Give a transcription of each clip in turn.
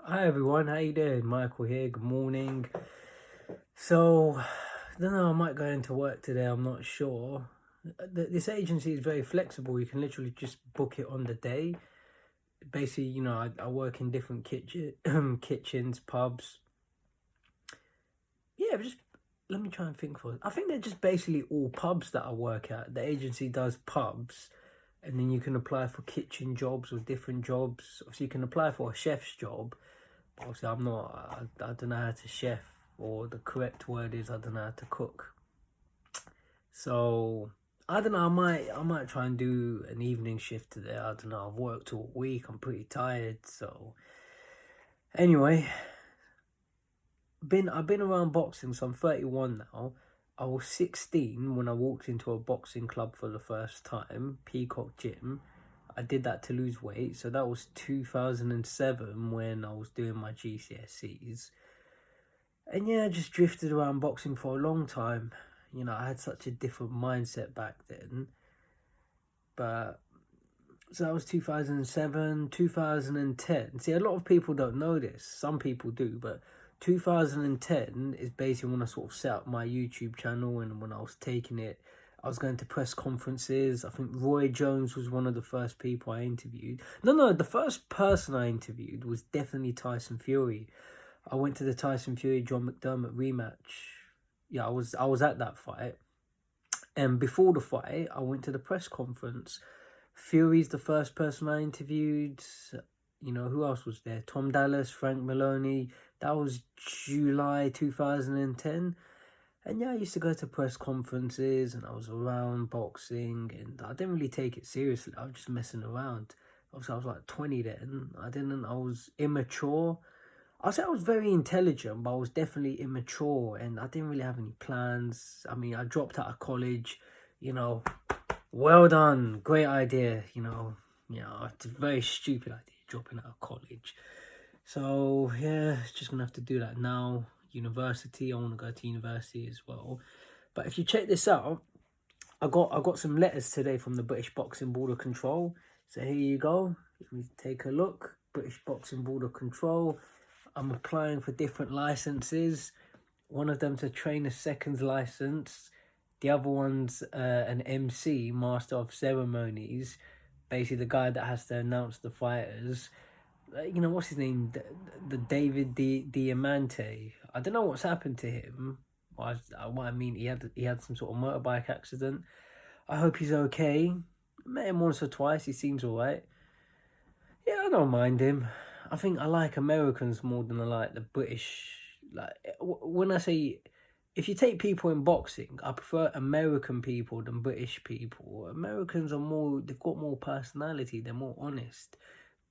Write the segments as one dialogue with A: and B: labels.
A: Hi everyone, how you doing? Michael here. Good morning. So, I don't know. I might go into work today. I'm not sure. This agency is very flexible. You can literally just book it on the day. Basically, I work in different kitchens, pubs. Yeah, just let me try and think for it. I think they're just basically all pubs that I work at. The agency does pubs, and then you can apply for kitchen jobs or different jobs. So you can apply for a chef's job. Obviously, I'm not. I don't know how to chef, or the correct word is I don't know how to cook. So I don't know. I might try and do an evening shift today. I don't know. I've worked all week. I'm pretty tired. So anyway, I've been around boxing. So I'm 31 now. I was 16 when I walked into a boxing club for the first time, Peacock Gym. I did that to lose weight. So that was 2007 when I was doing my GCSEs. And yeah, I just drifted around boxing for a long time. I had such a different mindset back then. But so that was 2007, 2010. See, a lot of people don't know this. Some people do, but 2010 is basically when I sort of set up my YouTube channel, and when I was taking it, I was going to press conferences. I think Roy Jones was one of the first people I interviewed. No, the first person I interviewed was definitely Tyson Fury. I went to the Tyson Fury John McDermott rematch. Yeah, I was at that fight. And before the fight, I went to the press conference. Fury's the first person I interviewed. Who else was there? Tom Dallas, Frank Maloney. That was July 2010. And yeah, I used to go to press conferences, and I was around boxing, and I didn't really take it seriously. I was just messing around. Obviously, I was like 20 then. I was immature. I'd say I was very intelligent, but I was definitely immature, and I didn't really have any plans. I mean, I dropped out of college, you know, well done, great idea, it's a very stupid idea dropping out of college. So yeah, just gonna have to do that now. University, I want to go to university as well. But if you check this out, I got some letters today from the British Boxing Board of Control. So here you go. Let me take a look. British Boxing Board of Control. I'm applying for different licenses. One of them's a trainer seconds license. The other one's an MC, Master of Ceremonies. Basically, the guy that has to announce the fighters. What's his name? The David Diamante. I don't know what's happened to him. What I mean, he had some sort of motorbike accident. I hope he's okay. Met him once or twice. He seems alright. Yeah, I don't mind him. I think I like Americans more than I like the British. Like when I say, if you take people in boxing, I prefer American people than British people. Americans are more. They've got more personality. They're more honest.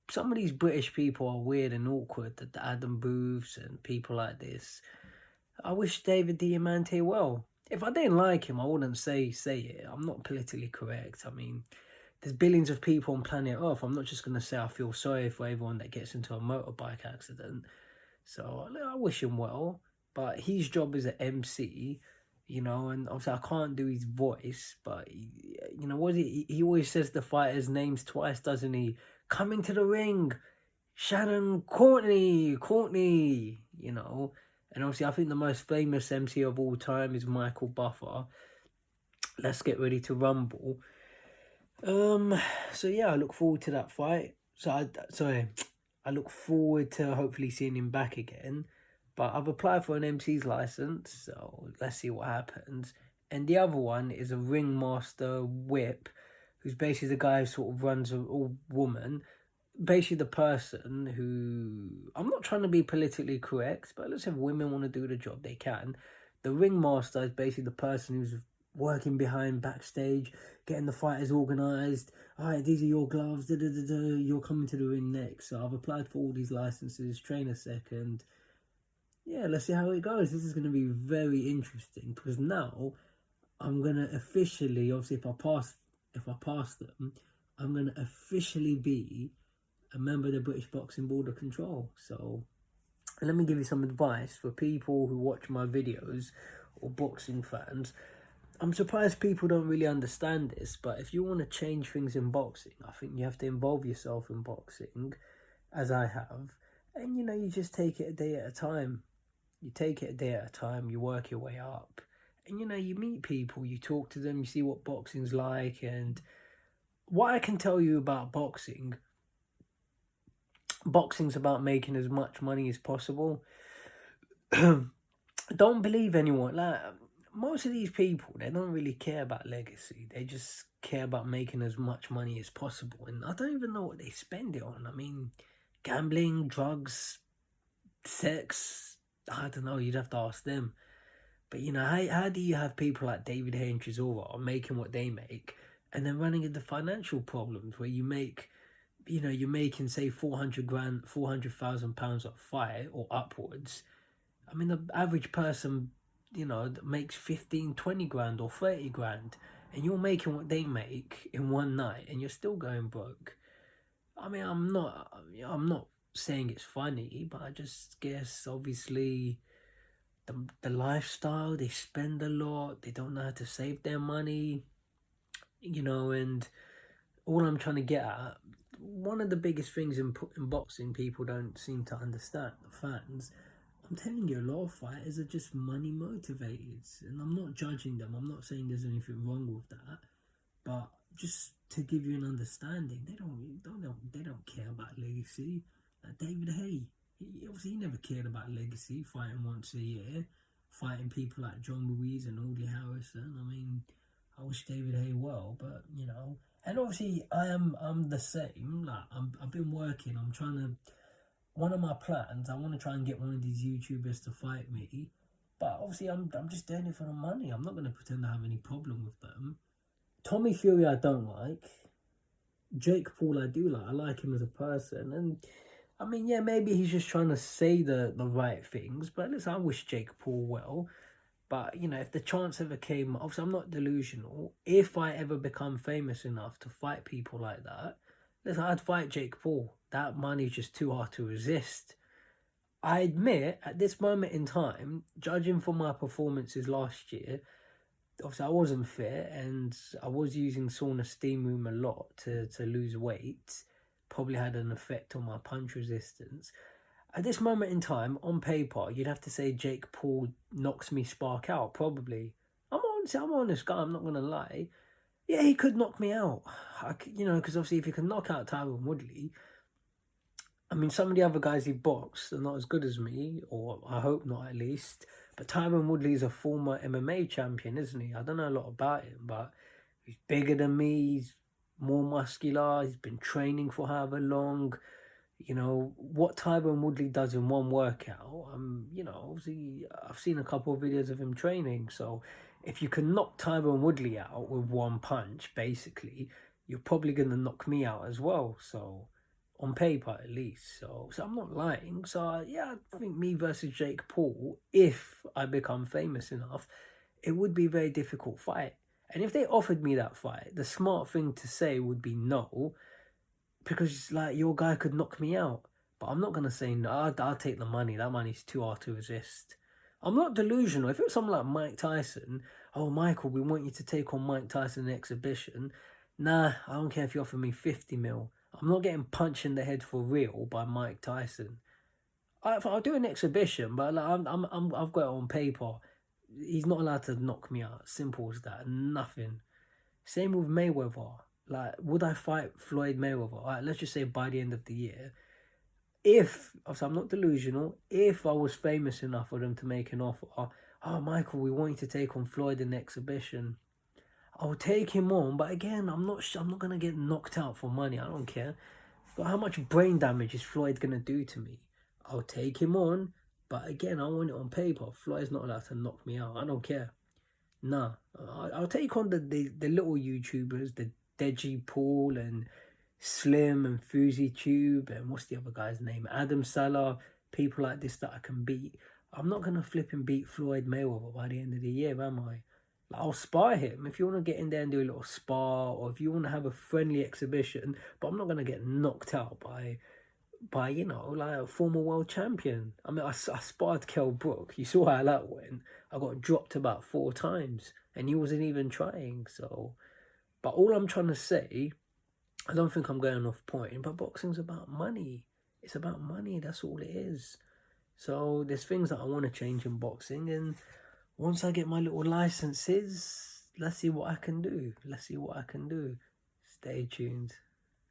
A: Some of these British people are weird and awkward. The Adam Booths and people like this. I wish David Diamante well. If I didn't like him, I wouldn't say it. I'm not politically correct. I mean, there's billions of people on planet Earth. I'm not just going to say I feel sorry for everyone that gets into a motorbike accident. So I wish him well. But his job is an MC, and obviously I can't do his voice. But, what he always says the fighters' names twice, doesn't he? Coming to the ring, Shannon Courtney. And obviously I think the most famous MC of all time is Michael Buffer. Let's get ready to rumble. So yeah, I look forward to that fight. I look forward to hopefully seeing him back again. But I've applied for an MC's license, so let's see what happens. And the other one is a ringmaster whip, who's basically the guy who sort of runs a woman. Basically, the person who, I'm not trying to be politically correct, but let's say if women want to do the job, they can. The ringmaster is basically the person who's working behind backstage, getting the fighters organised. All right, these are your gloves. Da, da, da, da. You're coming to the ring next. So I've applied for all these licenses. Train a second. Yeah, let's see how it goes. This is going to be very interesting because now I'm gonna officially, obviously, if I pass them, I'm gonna officially be a member of the British Boxing Board of Control. So let me give you some advice for people who watch my videos or boxing fans. I'm surprised people don't really understand this, but if you want to change things in boxing, I think you have to involve yourself in boxing, as I have. And, you know, you just take it a day at a time. You take it a day at a time, you work your way up. And, you know, you meet people, you talk to them, you see what boxing's like. And what I can tell you about boxing's about making as much money as possible. Don't believe anyone. Like, most of these people, they don't really care about legacy. They just care about making as much money as possible. And I don't even know what they spend it on. I mean, gambling, drugs, sex. I don't know. You'd have to ask them. But, you know, how do you have people like David Haye and Chisora making what they make and then running into financial problems where you make, you know, you're making, say, 400 grand, £400,000 a fight or upwards. I mean, the average person, you know, that makes 15, 20 grand or 30 grand, and you're making what they make in one night and you're still going broke. I mean, I'm not saying it's funny, but I just guess, obviously, the lifestyle, they spend a lot, they don't know how to save their money, you know. And all I'm trying to get at, one of the biggest things in boxing people don't seem to understand, the fans, I'm telling you, a lot of fighters are just money motivated, and I'm not judging them. I'm not saying there's anything wrong with that, but just to give you an understanding, they don't care about legacy. Like David Haye, he never cared about legacy, fighting once a year, fighting people like John Ruiz and Audley Harrison. I mean, I wish David Haye well, but, you know, and obviously I'm the same. Like, I've been working. I'm trying to. One of my plans, I want to try and get one of these YouTubers to fight me, but obviously I'm just doing it for the money. I'm not going to pretend I have any problem with them. Tommy Fury I don't like. Jake Paul I do like. I like him as a person. And I mean, yeah, maybe he's just trying to say the right things. But listen, I wish Jake Paul well. But, you know, if the chance ever came, obviously I'm not delusional. If I ever become famous enough to fight people like that, listen, I'd fight Jake Paul. That money's just too hard to resist. I admit, at this moment in time, judging from my performances last year, obviously I wasn't fit and I was using sauna steam room a lot to lose weight. Probably had an effect on my punch resistance. At this moment in time, on paper, you'd have to say Jake Paul knocks me spark out, probably. I'm an honest guy, I'm not going to lie. Yeah, he could knock me out. You know, because obviously if he can knock out Tyron Woodley, I mean, some of the other guys he boxed are not as good as me, or I hope not at least. But Tyron Woodley's a former MMA champion, isn't he? I don't know a lot about him, but he's bigger than me, he's more muscular, he's been training for however long. You know, what Tyron Woodley does in one workout, you know, obviously I've seen a couple of videos of him training. So if you can knock Tyron Woodley out with one punch, basically, you're probably going to knock me out as well. So on paper at least. So I'm not lying. So yeah, I think me versus Jake Paul, if I become famous enough, it would be a very difficult fight. And if they offered me that fight, the smart thing to say would be no, because like your guy could knock me out. But I'm not gonna say no. I'll take the money. That money's too hard to resist. I'm not delusional. If it was someone like Mike Tyson, oh Michael, we want you to take on Mike Tyson in an exhibition. Nah, I don't care if you offer me 50 mil. I'm not getting punched in the head for real by Mike Tyson. I'll do an exhibition, but like, I've got it on paper. He's not allowed to knock me out. Simple as that. Nothing. Same with Mayweather. Like, would I fight Floyd Mayweather? All right, let's just say by the end of the year. If, I'm not delusional, if I was famous enough for them to make an offer, oh, Michael, we want you to take on Floyd in the exhibition, I'll take him on. But again, I'm not going to get knocked out for money. I don't care. But how much brain damage is Floyd going to do to me? I'll take him on. But again, I want it on paper. Floyd's not allowed to knock me out. I don't care. Nah, I'll take on the little YouTubers, the Deji Paul and Slim and Fuzi Tube and what's the other guy's name? Adam Salah, people like this that I can beat. I'm not gonna flip and beat Floyd Mayweather by the end of the year, am I? Like, I'll spar him if you want to get in there and do a little spar, or if you want to have a friendly exhibition. But I'm not gonna get knocked out by you know, like a former world champion. I mean, I sparred Kell Brook. You saw how that went. I got dropped about 4 times, and he wasn't even trying. So, but all I'm trying to say, I don't think I'm going off point, but boxing's about money. It's about money. That's all it is. So there's things that I want to change in boxing, and once I get my little licenses, let's see what I can do. Let's see what I can do. Stay tuned.